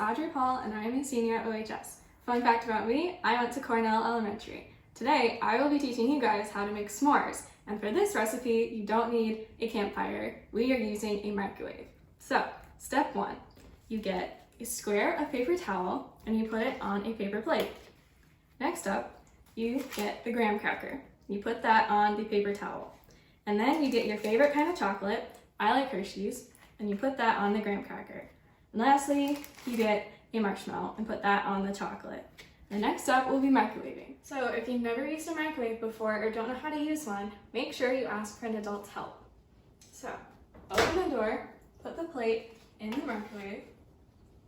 Audrey Paul and I am a senior at OHS. Fun fact about me, I went to Cornell Elementary. Today, I will be teaching you guys how to make s'mores. And for this recipe, you don't need a campfire. We are using a microwave. So, step 1, you get a square of paper towel and you put it on a paper plate. Next up, you get the graham cracker. You put that on the paper towel. And then you get your favorite kind of chocolate, I like Hershey's, and you put that on the graham cracker. And lastly, you get a marshmallow and put that on the chocolate. The next step will be microwaving. So if you've never used a microwave before or don't know how to use one, make sure you ask for an adult's help. So open the door, put the plate in the microwave,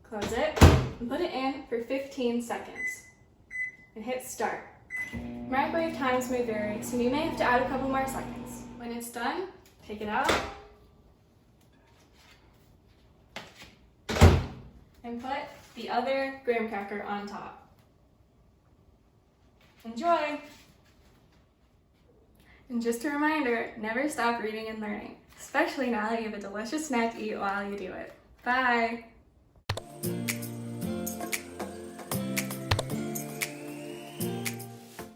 close it, and put it in for 15 seconds. And hit start. Microwave times may vary, so you may have to add a couple more seconds. When it's done, take it out and put the other graham cracker on top. Enjoy! And just a reminder, never stop reading and learning, especially now that you have a delicious snack to eat while you do it. Bye!